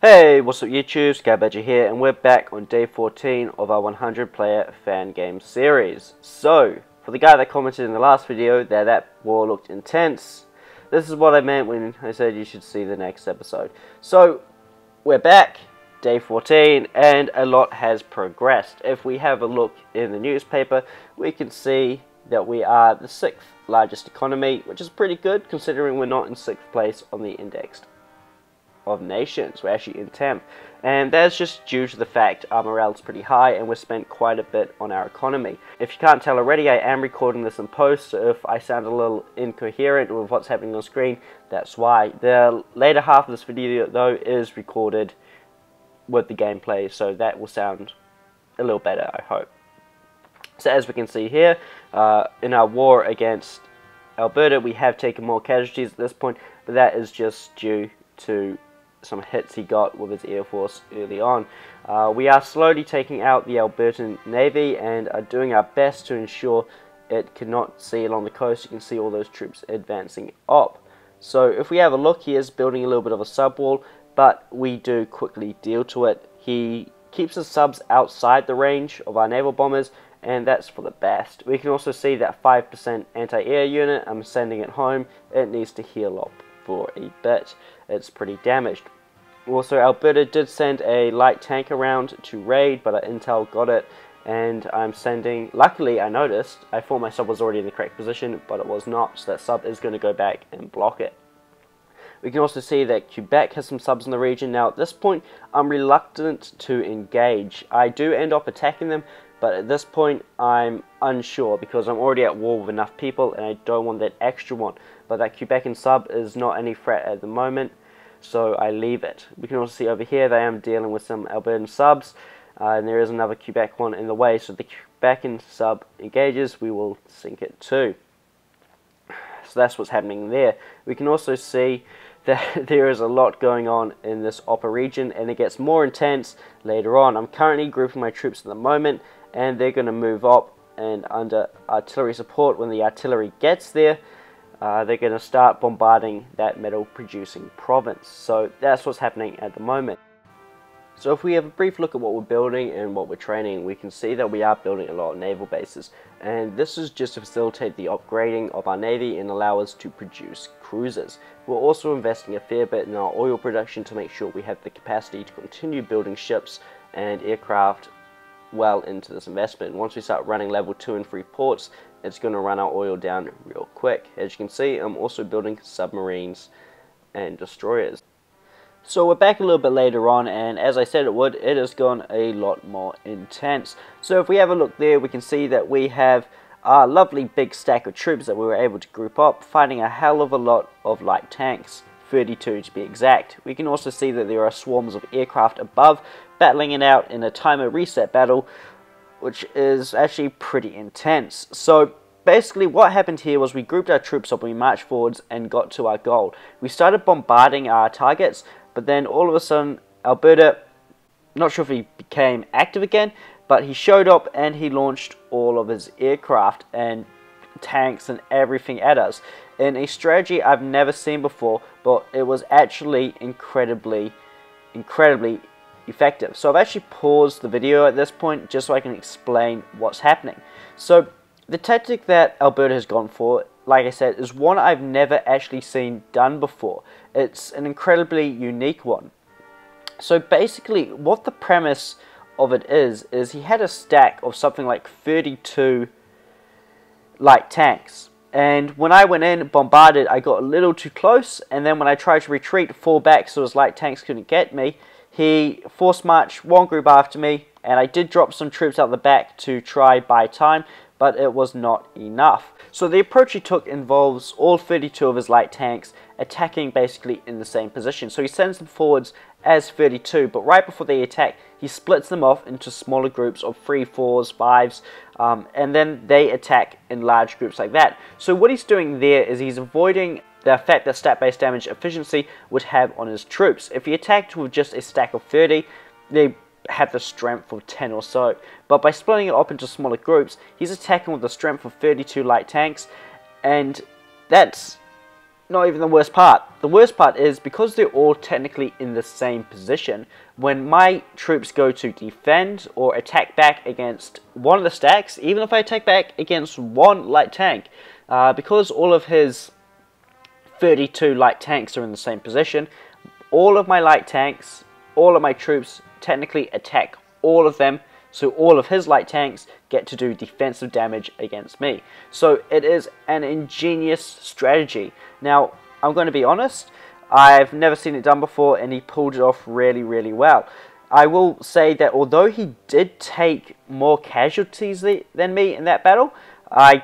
Hey, what's up YouTube, Scabadger here, and we're back on day 14 of our 100 player fan game series. So, for the guy that commented in the last video that war looked intense, this is what I meant when I said you should see the next episode. So, we're back, day 14, and a lot has progressed. If we have a look in the newspaper, we can see that we are the 6th largest economy, which is pretty good considering we're not in 6th place on the index of nations. We're actually in 10th, and that's just due to the fact our morale's pretty high and we've spent quite a bit on our economy. If you can't tell already, I am recording this in post, so if I sound a little incoherent with what's happening on screen, that's why. The later half of this video though is recorded with the gameplay, so that will sound a little better, I hope. So as we can see here, in our war against Alberta, we have taken more casualties at this point, but that is just due to some hits he got with his air force early on. We are slowly taking out the Albertan Navy and are doing our best to ensure it cannot see along the coast. You can see all those troops advancing up. So if we have a look, he is building a little bit of a sub wall, but we do quickly deal to it. He keeps his subs outside the range of our naval bombers, and that's for the best. We can also see that 5% anti-air unit, I'm sending it home. It needs to heal up for a bit. It's pretty damaged. Also, Alberta did send a light tank around to raid, but our intel got it, and I'm sending, luckily I noticed, I thought my sub was already in the correct position, but it was not, so that sub is going to go back and block it. We can also see that Quebec has some subs in the region. Now at this point, I'm reluctant to engage. I do end up attacking them, but at this point I'm unsure because I'm already at war with enough people and I don't want that extra one. But that Quebecan sub is not any threat at the moment, so I leave it. We can also see over here that I am dealing with some Albertan subs, and there is another Quebec one in the way, so the Quebecan sub engages, we will sink it too. So that's what's happening there. We can also see that there is a lot going on in this upper region, and it gets more intense later on. I'm currently grouping my troops at the moment, and they're going to move up, and under artillery support, when the artillery gets there, they're going to start bombarding that metal producing province. So that's what's happening at the moment. So if we have a brief look at what we're building and what we're training, we can see that we are building a lot of naval bases, and this is just to facilitate the upgrading of our navy and allow us to produce cruisers. We're also investing a fair bit in our oil production to make sure we have the capacity to continue building ships and aircraft well into this investment. Once we start running level 2 and 3 ports, it's going to run our oil down real quick. As you can see, I'm also building submarines and destroyers. So we're back a little bit later on, and as I said it would, it has gone a lot more intense. So if we have a look there, we can see that we have a lovely big stack of troops that we were able to group up, fighting a hell of a lot of light tanks, 32 to be exact. We can also see that there are swarms of aircraft above, battling it out in a timer reset battle, which is actually pretty intense. So basically what happened here was we grouped our troops up and we marched forwards and got to our goal. We started bombarding our targets, but then all of a sudden Alberta, not sure if he became active again, but he showed up and he launched all of his aircraft and tanks and everything at us in a strategy I've never seen before, but it was actually incredibly effective. So I've actually paused the video at this point just so I can explain what's happening. So the tactic that Alberta has gone for, like I said, is one I've never actually seen done before. It's an incredibly unique one. So basically what the premise of it is he had a stack of something like 32 light tanks, and when I went in bombarded, I got a little too close, and then when I tried to retreat, fall back so his light tanks couldn't get me, he force marched one group after me, and I did drop some troops out the back to try buy time, but it was not enough. So the approach he took involves all 32 of his light tanks attacking basically in the same position. So he sends them forwards as 32, but right before they attack, he splits them off into smaller groups of 3, 4s, 5s, and then they attack in large groups like that. So what he's doing there is he's avoiding the effect that stat-based damage efficiency would have on his troops. If he attacked with just a stack of 30, they have the strength of 10 or so, but by splitting it up into smaller groups, he's attacking with the strength of 32 light tanks, and that's not even the worst part. The worst part is because they're all technically in the same position, when my troops go to defend or attack back against one of the stacks, even if I attack back against one light tank, because all of his 32 light tanks are in the same position, all of my light tanks, all of my troops technically attack all of them, so all of his light tanks get to do defensive damage against me. So it is an ingenious strategy. Now, I'm going to be honest, I've never seen it done before, and he pulled it off really, really well. I will say that although he did take more casualties than me in that battle, I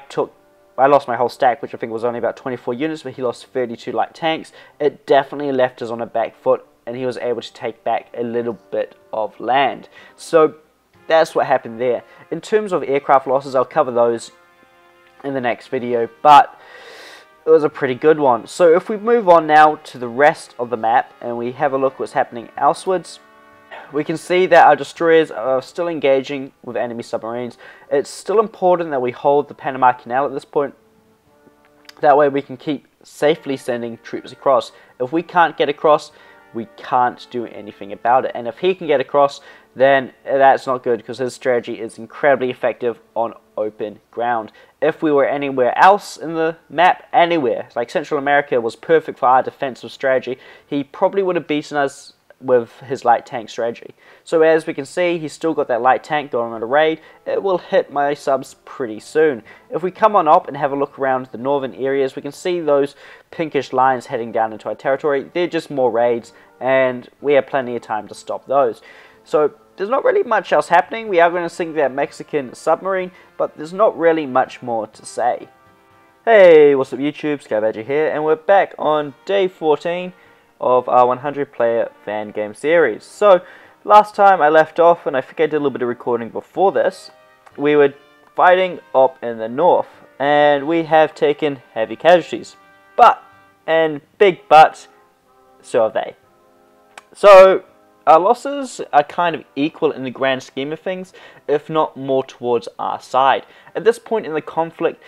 lost my whole stack, which I think was only about 24 units, but he lost 32 light tanks. It definitely left us on a back foot, and he was able to take back a little bit of land. So that's what happened there. In terms of aircraft losses, I'll cover those in the next video, but it was a pretty good one. So if we move on now to the rest of the map, and we have a look what's happening elsewhere, we can see that our destroyers are still engaging with enemy submarines. It's still important that we hold the Panama Canal at this point. That way we can keep safely sending troops across. If we can't get across, we can't do anything about it. And if he can get across, then that's not good, because his strategy is incredibly effective on open ground. If we were anywhere else in the map, anywhere, like Central America was perfect for our defensive strategy, he probably would have beaten us with his light tank strategy. So as we can see, he's still got that light tank going on a raid. It will hit my subs pretty soon. If we come on up and have a look around the northern areas, we can see those pinkish lines heading down into our territory. They're just more raids, and we have plenty of time to stop those. So there's not really much else happening. We are going to sink that Mexican submarine, but there's not really much more to say. Hey, what's up YouTube, Skybadger here, and we're back on day 14 of our 100 player fan game series. So last time I left off, and I think I did a little bit of recording before this, we were fighting up in the north, and we have taken heavy casualties. But, and big but, so have they. So our losses are kind of equal in the grand scheme of things, if not more towards our side. At this point in the conflict,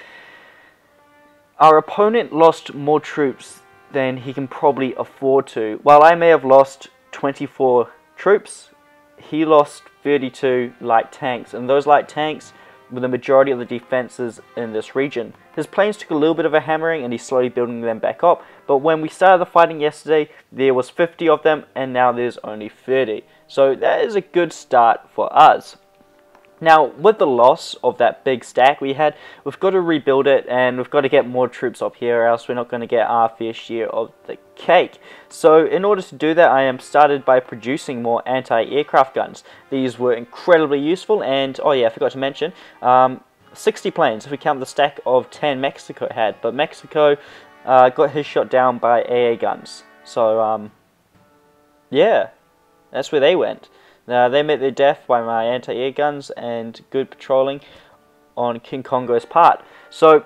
our opponent lost more troops than he can probably afford to. While I may have lost 24 troops, he lost 32 light tanks, and those light tanks were the majority of the defenses in this region. His planes took a little bit of a hammering, and he's slowly building them back up, but when we started the fighting yesterday, there was 50 of them, and now there's only 30. So that is a good start for us. Now, with the loss of that big stack we had, we've got to rebuild it, and we've got to get more troops up here, or else we're not going to get our fair share of the cake. So in order to do that, I am started by producing more anti-aircraft guns. These were incredibly useful, and oh yeah, I forgot to mention, 60 planes if we count the stack of 10 Mexico had, but Mexico got his shot down by AA guns. So yeah, that's where they went. They met their death by my anti-air guns and good patrolling on King Kongo's part. So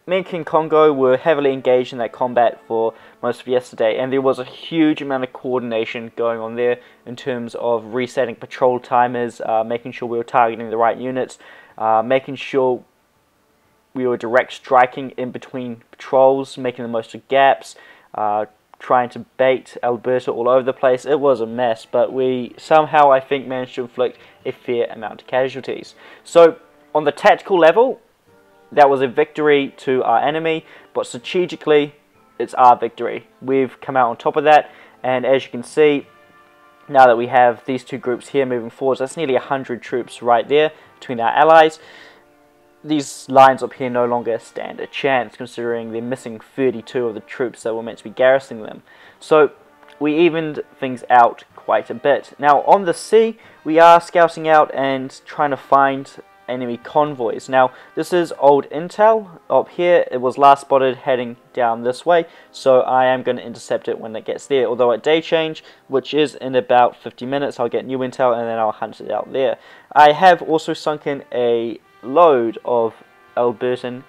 me and King Kongo were heavily engaged in that combat for most of yesterday, and there was a huge amount of coordination going on there in terms of resetting patrol timers, making sure we were targeting the right units, making sure we were direct striking in between patrols, making the most of gaps, trying to bait Alberta all over the place. It was a mess, but we somehow, I think, managed to inflict a fair amount of casualties. So on the tactical level, that was a victory to our enemy, but strategically, it's our victory. We've come out on top of that, and as you can see, now that we have these two groups here moving forwards, that's nearly 100 troops right there between our allies. These lines up here no longer stand a chance, considering they're missing 32 of the troops that were meant to be garrisoning them. So we evened things out quite a bit. Now on the sea, we are scouting out and trying to find enemy convoys. Now this is old intel. Up here it was last spotted heading down this way, so I am going to intercept it when it gets there. Although at day change, which is in about 50 minutes, I'll get new intel and then I'll hunt it out there. I have also sunken a load of Albertan,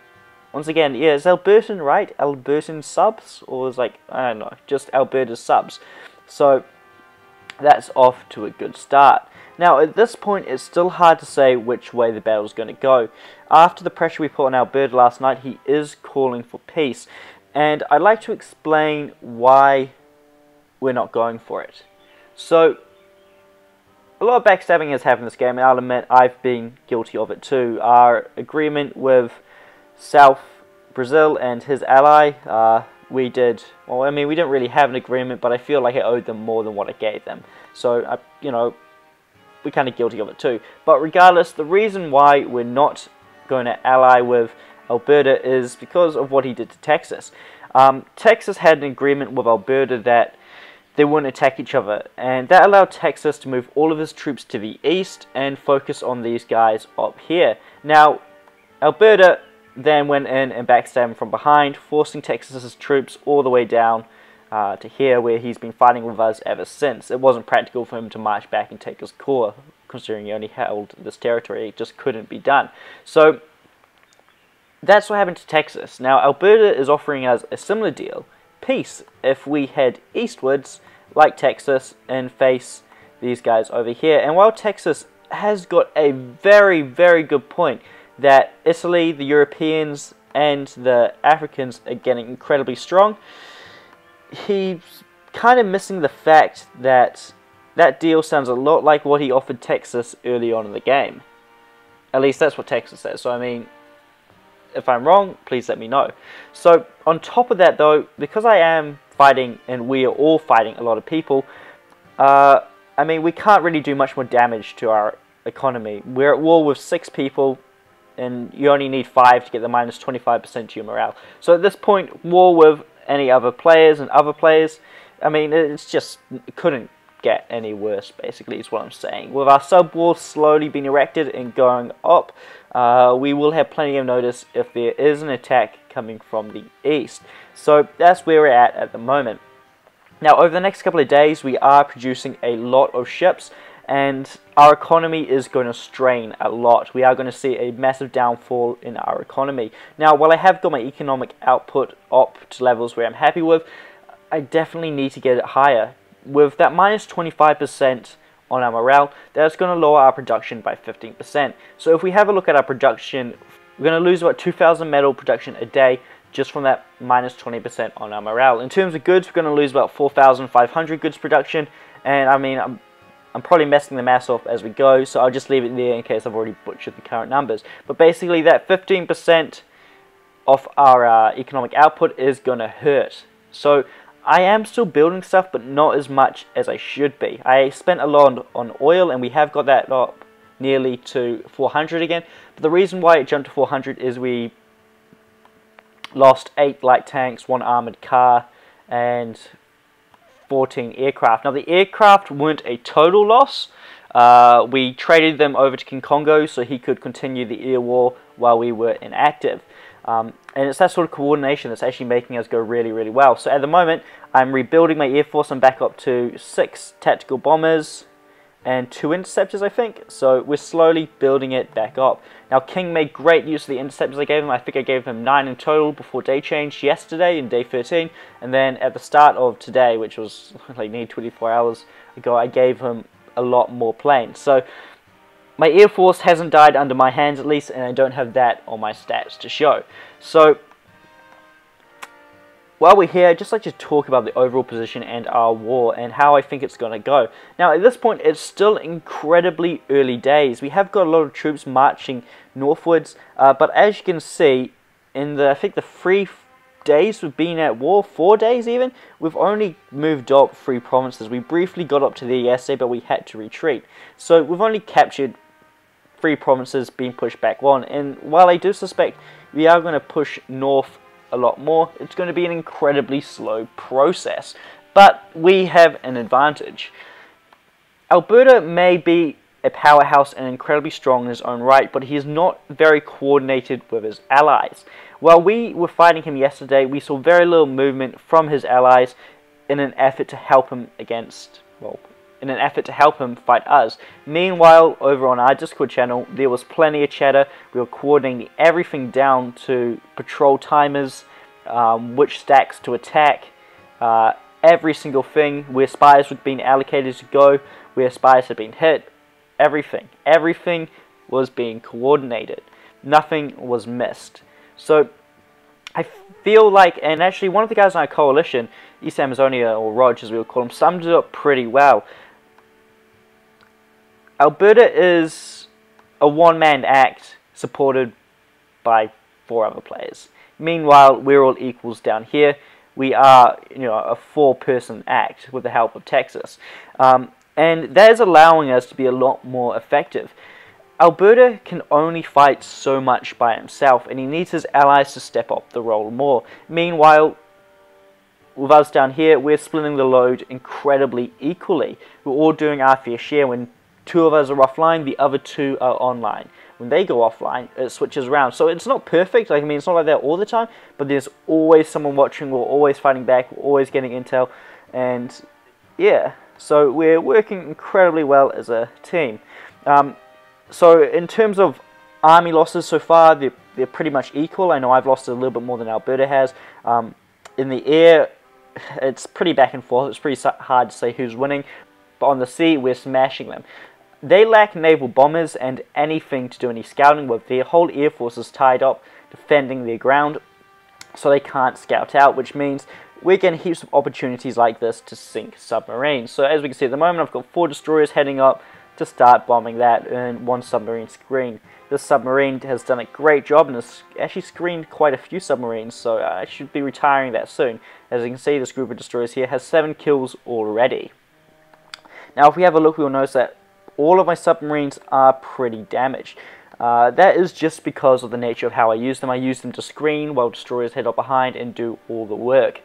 once again, yeah, is Albertan right? Albertan subs? Or is like, I don't know, just Alberta subs. So that's off to a good start. Now at this point it's still hard to say which way the battle's going to go. After the pressure we put on Alberta last night, he is calling for peace. and I'd like to explain why we're not going for it. So, a lot of backstabbing has happened in this game, and I'll admit I've been guilty of it too. Our agreement with South Brazil and his ally, we didn't really have an agreement, but I feel like I owed them more than what I gave them. So, we're kind of guilty of it too. But regardless, the reason why we're not going to ally with Alberta is because of what he did to Texas. Texas had an agreement with Alberta that they wouldn't attack each other, and that allowed Texas to move all of his troops to the east and focus on these guys up here. Now, Alberta then went in and backstabbed him from behind, forcing Texas's troops all the way down to here, where he's been fighting with us ever since. It wasn't practical for him to march back and take his core, considering he only held this territory. It just couldn't be done. So that's what happened to Texas. Now, Alberta is offering us a similar deal, peace, if we head eastwards like Texas and face these guys over here. And while Texas has got a very, very good point that Italy, the Europeans, and the Africans are getting incredibly strong, he's kind of missing the fact that that deal sounds a lot like what he offered Texas early on in the game. At least that's what Texas says. So I mean, if I'm wrong, please let me know. So on top of that though, because I am fighting and we are all fighting a lot of people, we can't really do much more damage to our economy. We're at war with 6 people, and you only need 5 to get the minus 25% to your morale. So at this point, war with any other players and other players, it couldn't get any worse, basically, is what I'm saying. With our sub-wars slowly being erected and going up, we will have plenty of notice if there is an attack coming from the east. So that's where we're at the moment. Now, over the next couple of days, we are producing a lot of ships, and our economy is going to strain a lot. We are going to see a massive downfall in our economy. Now, while I have got my economic output up to levels where I'm happy with, I definitely need to get it higher. With that minus 25% on our morale, that's going to lower our production by 15%. So if we have a look at our production, we're going to lose about 2,000 metal production a day just from that minus 20% on our morale. In terms of goods, we're going to lose about 4,500 goods production, and I'm probably messing the maths off as we go, so I'll just leave it there in case I've already butchered the current numbers. But basically, that 15% of our economic output is going to hurt. So I am still building stuff, but not as much as I should be. I spent a lot on oil, and we have got that up nearly to 400 again. But the reason why it jumped to 400 is we lost 8 light tanks, 1 armored car, and 14 aircraft. Now, the aircraft weren't a total loss. We traded them over to King Kongo so he could continue the air war while we were inactive. And it's that sort of coordination that's actually making us go really, really well. So at the moment, I'm rebuilding my Air Force. I'm back up to 6 tactical bombers and 2 interceptors, I think. So we're slowly building it back up. Now, King made great use of the interceptors I gave him. I think I gave him 9 in total before day change yesterday in day 13. And then at the start of today, which was like nearly 24 hours ago, I gave him a lot more planes. So my Air Force hasn't died under my hands at least, and I don't have that on my stats to show. So while we're here, I'd just like to talk about the overall position and our war and how I think it's going to go. Now, at this point, it's still incredibly early days. We have got a lot of troops marching northwards, but as you can see, in I think the 3 days we've been at war, 4 days even, we've only moved up 3 provinces. We briefly got up to there yesterday, but we had to retreat. So we've only captured 3 provinces, being pushed back 1. And while I do suspect we are going to push north a lot more, it's going to be an incredibly slow process. But we have an advantage. Alberta may be a powerhouse and incredibly strong in his own right, but he is not very coordinated with his allies. While we were fighting him yesterday, we saw very little movement from his allies in an effort to help him fight us. Meanwhile, over on our Discord channel, there was plenty of chatter. We were coordinating everything down to patrol timers, which stacks to attack, every single thing, where spies were being allocated to go, where spies had been hit, everything was being coordinated. Nothing was missed. So I feel like, and actually one of the guys in our coalition, East Amazonia, or Rog as we would call him, summed it up pretty well. Alberta is a one-man act supported by 4 other players. Meanwhile, we're all equals down here. We are, a 4-person act with the help of Texas. And that is allowing us to be a lot more effective. Alberta can only fight so much by himself, and he needs his allies to step up the role more. Meanwhile, with us down here, we're splitting the load incredibly equally. We're all doing our fair share. When 2 of us are offline, the other 2 are online. When they go offline, it switches around. So it's not perfect. It's not like that all the time, but there's always someone watching. We're always fighting back. We're always getting intel. And yeah, so we're working incredibly well as a team. So in terms of army losses so far, they're pretty much equal. I know I've lost a little bit more than Alberta has. In the air, it's pretty back and forth. It's pretty hard to say who's winning. But on the sea, we're smashing them. They lack naval bombers and anything to do any scouting with. Their whole air force is tied up defending their ground, so they can't scout out, which means we're getting heaps of opportunities like this to sink submarines. So as we can see at the moment, I've got 4 destroyers heading up to start bombing that and 1 submarine screen. This submarine has done a great job and has actually screened quite a few submarines, so I should be retiring that soon. As you can see, this group of destroyers here has 7 kills already. Now if we have a look, we will notice that all of my submarines are pretty damaged. That is just because of the nature of how I use them. I use them to screen while destroyers head up behind and do all the work.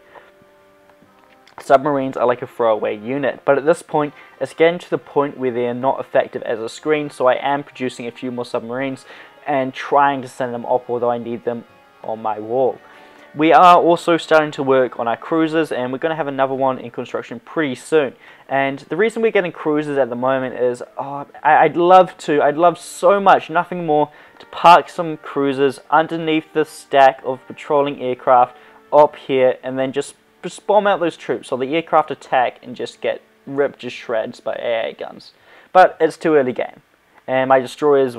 Submarines are like a throwaway unit, but at this point it's getting to the point where they are not effective as a screen, so I am producing a few more submarines and trying to send them up, although I need them on my wall. We are also starting to work on our cruisers, and we're going to have another one in construction pretty soon. And the reason we're getting cruisers at the moment is I'd love so much, nothing more, to park some cruisers underneath the stack of patrolling aircraft up here and then just bomb out those troops so the aircraft attack and just get ripped to shreds by AA guns. But it's too early game, and my destroyers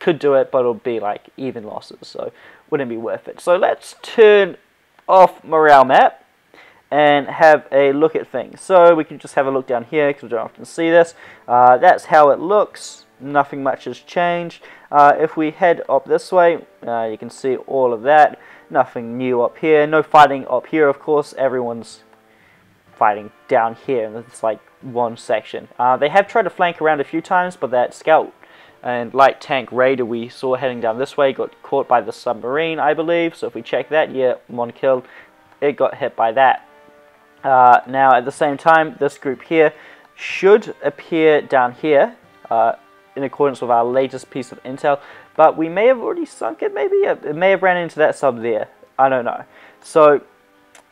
could do it, but it'll be like even losses, so wouldn't be worth it. So let's turn off morale map and have a look at things. So we can just have a look down here because we don't often see this. That's how it looks. Nothing much has changed. If we head up this way, you can see all of that. Nothing new up here. No fighting up here, of course. Everyone's fighting down here, and it's like one section. They have tried to flank around a few times, but that scout and light tank raider we saw heading down this way got caught by the submarine, I believe. So if we check that, yeah, 1 kill. It got hit by that. Now at the same time, this group here should appear down here in accordance with our latest piece of intel, but we may have already sunk it. Maybe it may have ran into that sub there. I don't know. So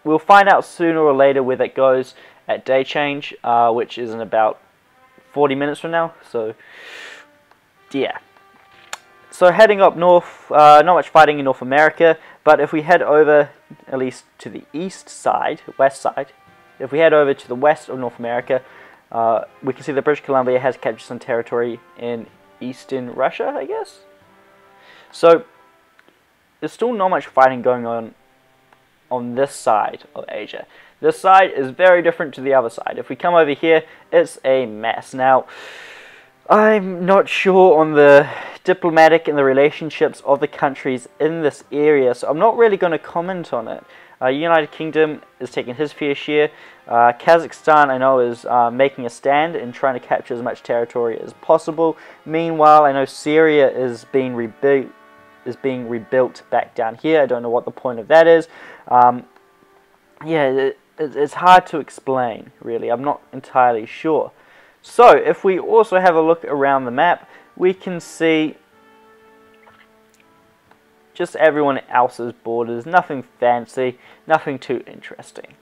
we'll find out sooner or later where that goes at day change, which is in about 40 minutes from now. So yeah. So heading up north, not much fighting in North America, but if we head over at least to the east side, west side, if we head over to the west of North America, we can see that British Columbia has captured some territory in eastern Russia, I guess. So there's still not much fighting going on this side of Asia. This side is very different to the other side. If we come over here, it's a mess. Now, I'm not sure on the diplomatic and the relationships of the countries in this area, so I'm not really going to comment on it. United Kingdom is taking his fair share. Kazakhstan, I know, is making a stand and trying to capture as much territory as possible. Meanwhile, I know Syria is being rebuilt back down here. I don't know what the point of that is. Yeah, it's hard to explain, really. I'm not entirely sure. So, if we also have a look around the map, we can see just everyone else's borders. Nothing fancy, nothing too interesting.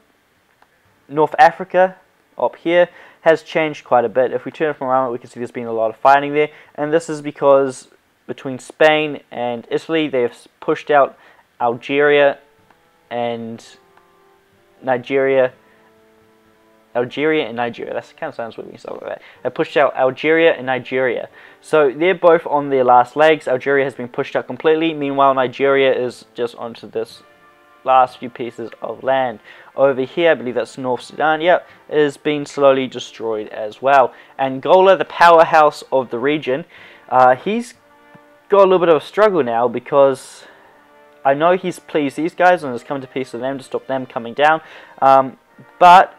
North Africa, up here, has changed quite a bit. If we turn from around, we can see there's been a lot of fighting there, and this is because between Spain and Italy, they have pushed out Algeria and Nigeria Algeria and Nigeria. That kind of sounds weird when you say it like that. They pushed out Algeria and Nigeria. So they're both on their last legs. Algeria has been pushed out completely. Meanwhile, Nigeria is just onto this last few pieces of land. Over here, I believe that's North Sudan, yep, is being slowly destroyed as well. Angola, the powerhouse of the region, he's got a little bit of a struggle now because I know he's pleased these guys and has come to peace with them to stop them coming down, but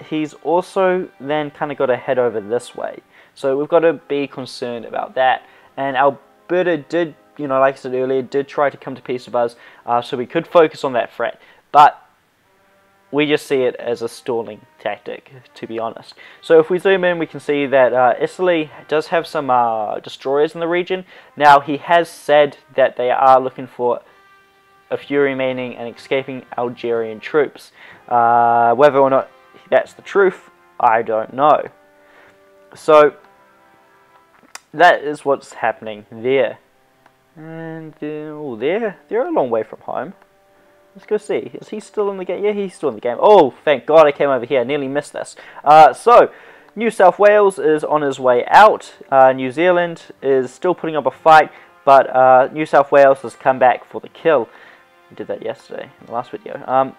he's also then kind of got to head over this way. So we've got to be concerned about that. And Alberta did, you know, like I said earlier, did try to come to peace with us, so we could focus on that threat. But we just see it as a stalling tactic, to be honest. So if we zoom in, we can see that Italy does have some destroyers in the region. Now, he has said that they are looking for a few remaining and escaping Algerian troops. Whether or not that's the truth, I don't know. So that is what's happening there. And oh, they're a long way from home. Let's go see. Is he still in the game? Yeah, he's still in the game. Oh, thank God I came over here. I nearly missed this. So, New South Wales is on his way out. New Zealand is still putting up a fight, but New South Wales has come back for the kill. I did that yesterday in the last video.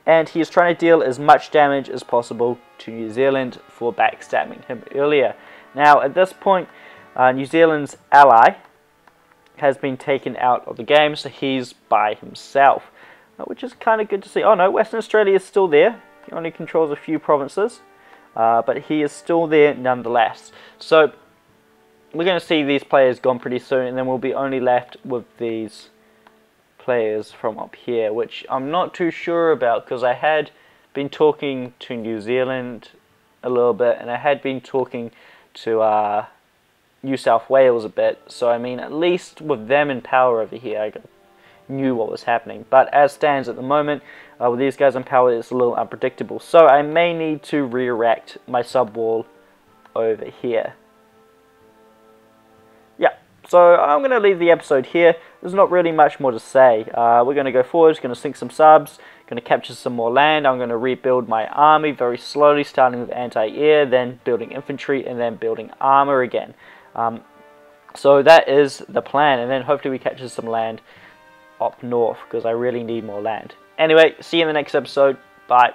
And he is trying to deal as much damage as possible to New Zealand for backstabbing him earlier. Now, at this point, New Zealand's ally has been taken out of the game, so he's by himself, which is kind of good to see. Oh no, Western Australia is still there. He only controls a few provinces, but he is still there nonetheless. So we're going to see these players gone pretty soon, and then we'll be only left with these players from up here, which I'm not too sure about, because I had been talking to New Zealand a little bit, and I had been talking to New South Wales a bit, so I mean, at least with them in power over here, I knew what was happening. But as stands at the moment, with these guys in power, it's a little unpredictable, so I may need to re-erect my sub-wall over here. Yeah, so I'm going to leave the episode here. There's not really much more to say. We're going to go forward, going to sink some subs, going to capture some more land. I'm going to rebuild my army very slowly, starting with anti-air, then building infantry, and then building armor again. So that is the plan, and then hopefully we capture some land up north, because I really need more land. Anyway, see you in the next episode. Bye.